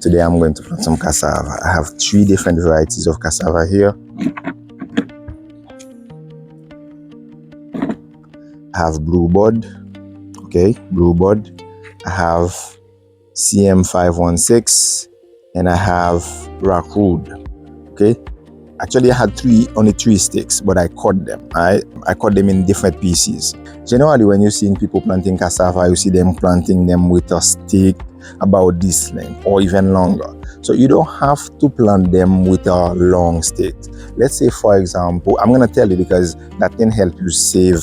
Today I'm going to plant some cassava. I have 3 different varieties of cassava here. I have bluebird, okay, bluebird. I have CM516 and I have rockwood, okay. Actually, I had only three sticks, but I cut them. I cut them in different pieces. Generally, when you're seeing people planting cassava, you see them planting them with a stick about this length or even longer. So you don't have to plant them with a long stick. Let's say, for example, I'm going to tell you because that can help you save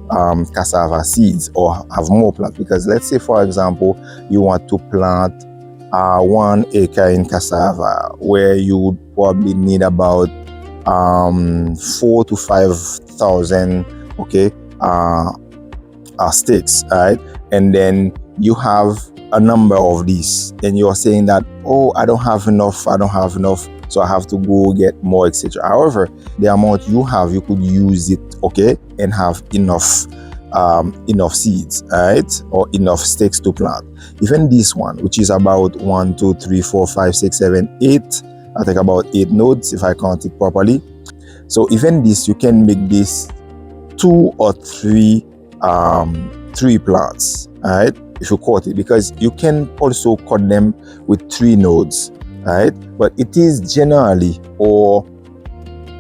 cassava seeds or have more plants. Because let's say, for example, you want to plant 1 acre in cassava where you would probably need about 4 to 5,000 okay sticks, right? And then you have a number of these and you're saying that, oh, I don't have enough, so I have to go get more, etc. However, the amount you have, you could use it, okay, and have enough seeds, right, or enough sticks to plant. Even this one, which is about 1 2 3 4 5 6 7 8, I think about 8 nodes if I count it properly. So even this, you can make this 2 or 3 plants, right, if you cut it, because you can also cut them with 3 nodes, right? But it is generally, or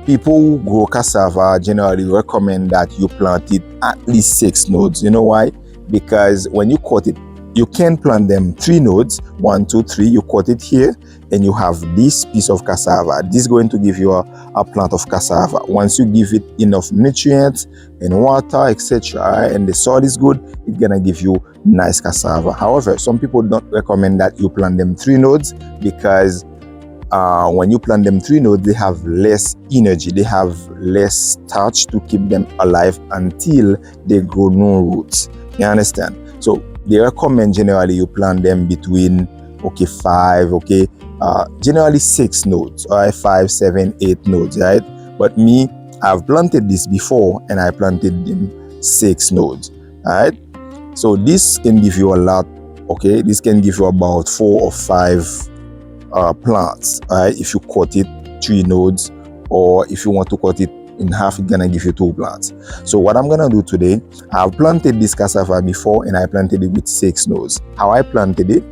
people who grow cassava generally recommend that you plant it at least 6 nodes. You know why? Because when you cut it, you can plant them 3 nodes, 1 2 3, you cut it here and you have this piece of cassava. This is going to give you a plant of cassava. Once you give it enough nutrients and water, etc., and the soil is good, it's gonna give you nice cassava. However, some people don't recommend that you plant them 3 nodes because when you plant them 3 nodes, they have less energy, they have less starch to keep them alive until they grow new roots. You understand? So they recommend generally you plant them between 5, generally 6 nodes, all right, 5 7 8 nodes, right? But me, I've planted this before and I planted them 6 nodes, all right? So this can give you a lot, okay? This can give you about 4 or 5 plants, right? If you cut it 3 nodes, or if you want to cut it in half, it's gonna give you 2 plants. So what I'm gonna do today, I've planted this cassava before and I planted it with 6 nodes. How I planted it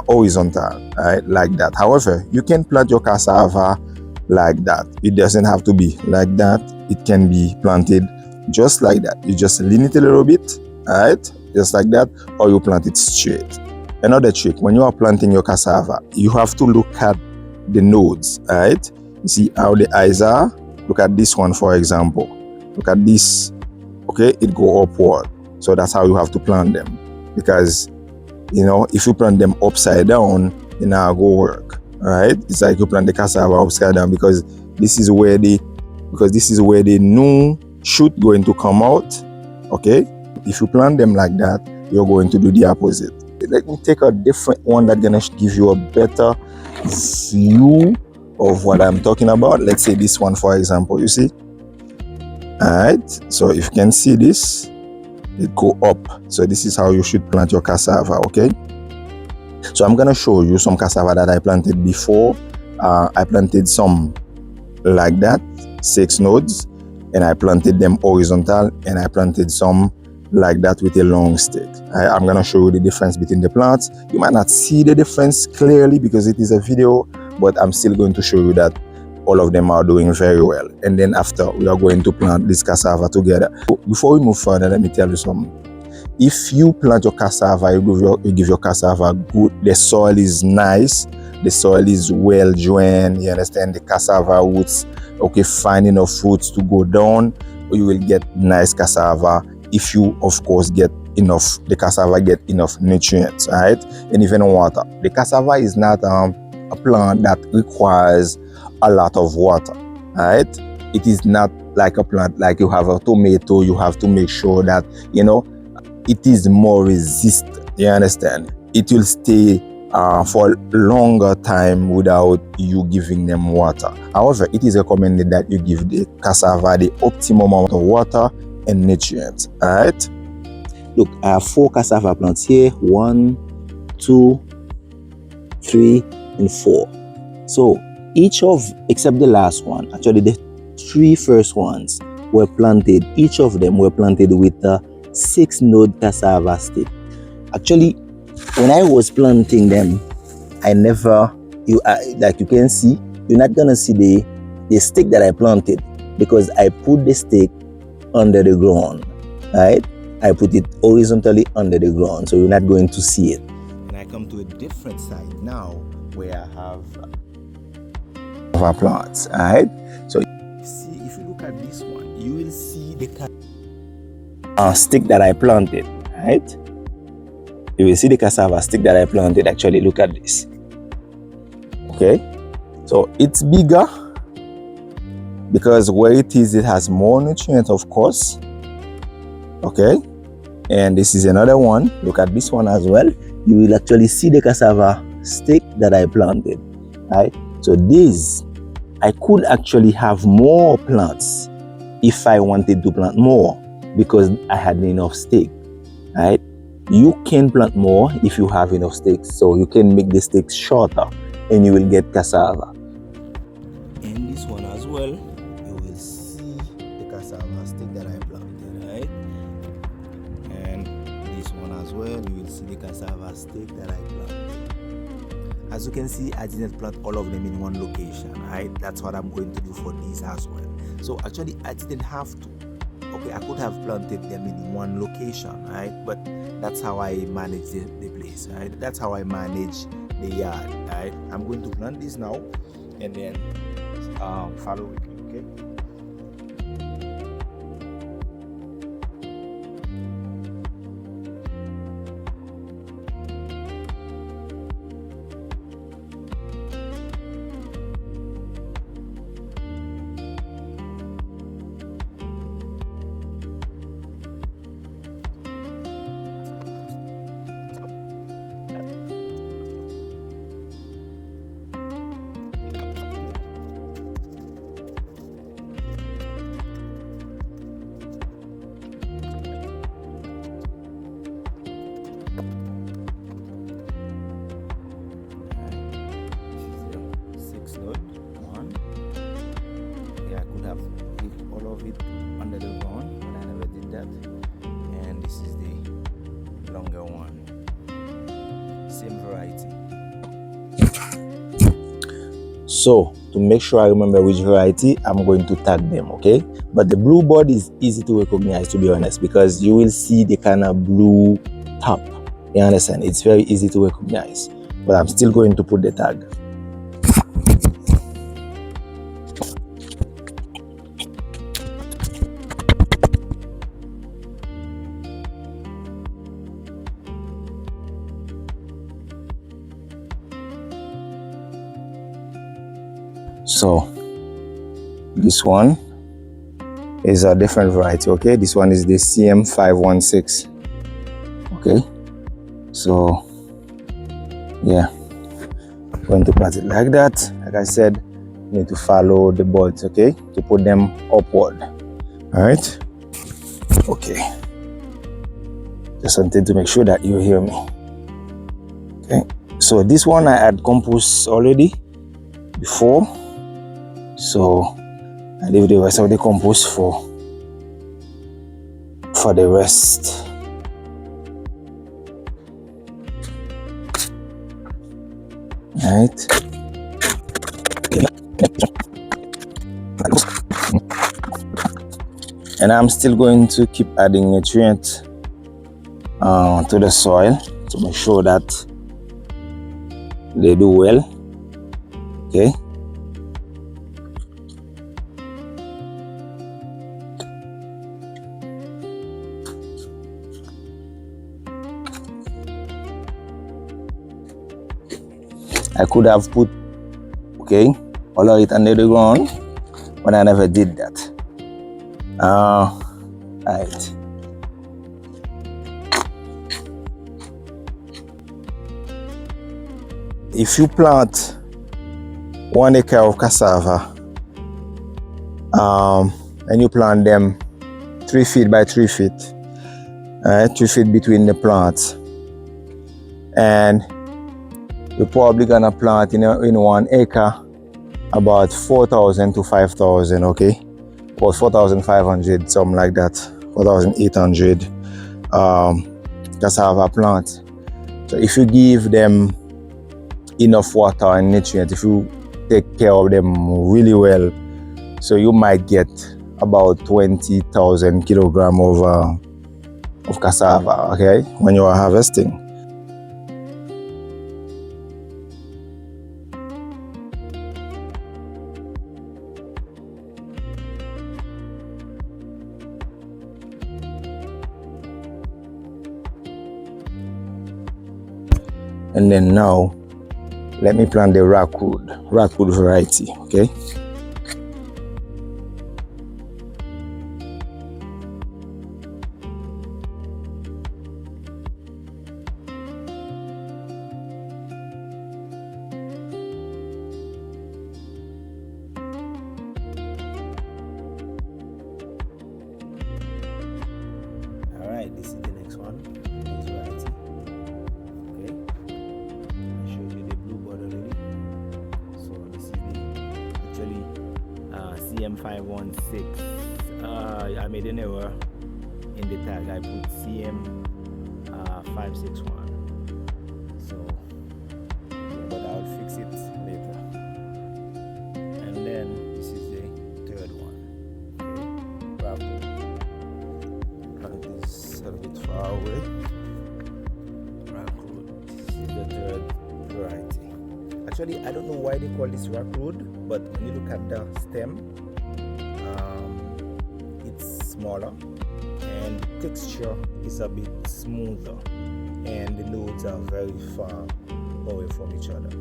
horizontal, right, like that. However, you can plant your cassava like that. It doesn't have to be like that. It can be planted just like that. You just lean it a little bit, right, just like that, or you plant it straight. Another trick, when you are planting your cassava, you have to look at the nodes, right? You see how the eyes are? Look at this one, for example. Look at this, okay? It go upward. So that's how you have to plant them. Because, you know, if you plant them upside down, it now go work, right? It's like you plant the cassava upside down because this is where the new shoot going to come out, okay? If you plant them like that, you're going to do the opposite. Let me take a different one that's gonna give you a better view of what I'm talking about. Let's say this one, for example, you see? Alright, so if you can see this, it go up. So this is how you should plant your cassava, okay? So I'm gonna show you some cassava that I planted before. I planted some like that, 6 nodes, and I planted them horizontal, and I planted some like that with a long stick. I'm gonna show you the difference between the plants. You might not see the difference clearly because it is a video, but I'm still going to show you that all of them are doing very well. And then after, we are going to plant this cassava together. Before we move further, let me tell you something. If you plant your cassava, you give your cassava good, the soil is nice, the soil is well drained, you understand, the cassava roots, okay, find enough roots to go down, you will get nice cassava. If you, of course, get enough, the cassava get enough nutrients, right, and even water. The cassava is not a plant that requires a lot of water, right? It is not like a plant like you have a tomato. You have to make sure that, you know, it is more resistant, you understand? It will stay for a longer time without you giving them water. However, it is recommended that you give the cassava the optimum amount of water and nutrients. All right, look, I have 4 cassava plants here, 1 2 3, and 4. So each of, except the last one, actually the 3 first ones were planted, each of them were planted with a 6-node cassava stick. Actually, when I was planting them, I never, like you can see, you're not gonna see the stick that I planted, because I put the stick under the ground, right? I put it horizontally under the ground, so you're not going to see it. And I come to a different side now where I have our plants, right? So see, if you look at this one, you will see the stick that I planted, right? You will see the cassava stick that I planted. Actually, look at this. Okay, so it's bigger because where it is, it has more nutrients, of course. Okay, and this is another one. Look at this one as well. You will actually see the cassava stick that I planted, right? So this, I could actually have more plants if I wanted to plant more, because I had enough stick, right? You can plant more if you have enough sticks, so you can make the sticks shorter and you will get cassava. And this one as well, you will see the cassava stick that I planted, right? And this one as well, you will see the cassava stick that I planted. As you can see, I didn't plant all of them in one location, right? That's what I'm going to do for these as well. So actually, I didn't have to. Okay, I could have planted them in one location, right? But that's how I manage the place, right? That's how I manage the yard, right? I'm going to plant this now and then follow with me, okay? All of it under the ground, but I never did that. And this is the longer one, same variety. So to make sure I remember which variety, I'm going to tag them, okay? But the blue bud is easy to recognize, to be honest, because you will see the kind of blue top. You understand? It's very easy to recognize, but I'm still going to put the tag. So this one is a different variety, okay? This one is the CM516. Okay, so yeah, I'm going to plant it like that. Like I said, you need to follow the buds, okay, to put them upward. All right, okay, just wanted to make sure that you hear me. Okay, so this one I had compost already before, so I leave the rest of the compost for the rest. Right. And I'm still going to keep adding nutrients to the soil to make sure that they do well. Okay. I could have put, okay, all of it under the ground, but I never did that. Right. If you plant 1 acre of cassava, and you plant them 3 feet by 3 feet, 3 feet between the plants, and We're probably gonna plant in 1 acre about 4,000 to 5,000, okay? Or 4,500, something like that. 4,800 cassava plant. So if you give them enough water and nutrients, if you take care of them really well, so you might get about 20,000 kilogram of cassava, okay, when you are harvesting. And then now, let me plant the rockwood variety, okay? All right, this is the next one. This variety. Okay, I showed you the blue bud already. So this is the actually CM516. I made an error in the tag. I put CM561. So yeah, but I'll fix it later. And then this is the third one. Okay, bravo. Plant this a little bit far away. This is the third variety. Actually, I don't know why they call this rockwood, but when you look at the stem, it's smaller and the texture is a bit smoother, and the nodes are very far away from each other.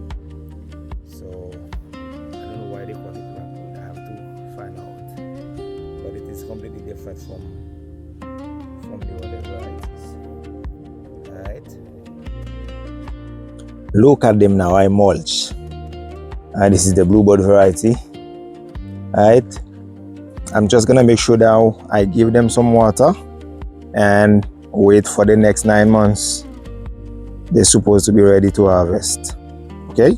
So I don't know why they call it rockwood. I have to find out, but it is completely different from the other varieties. Alright, look at them now. I mulch, and this is the bluebird variety. Alright, I'm just gonna make sure that I give them some water and wait for the next 9 months. They're supposed to be ready to harvest. Okay,